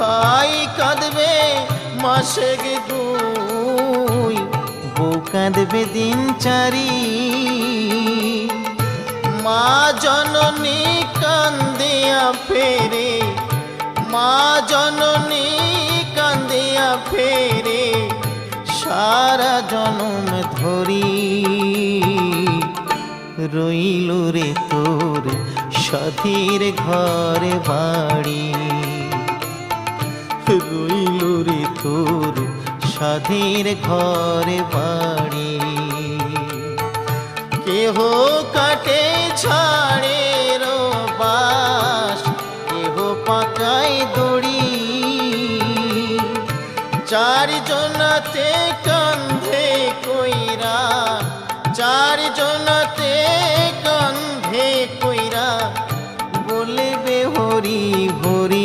ভাই কাঁদবে মাসে গে দুই, বউ কাঁদবে দিন চারি। মা জননী কান্দিয়া ফেরে, মা জননী কান্দিয়া ফেরে সারা জনম ধরি। রইল রে তোর সাথীর ঘরে বাড়ি, রইল রে তোর সাধীর ঘরে বাড়ি। কেহ কাটে ঝাড়ের বাস, কেহ পাকায় দড়ি। চারজনাতে কান্ধে কইরা, চারজনাতে কান্ধে কইরা বলবে হরি হরি।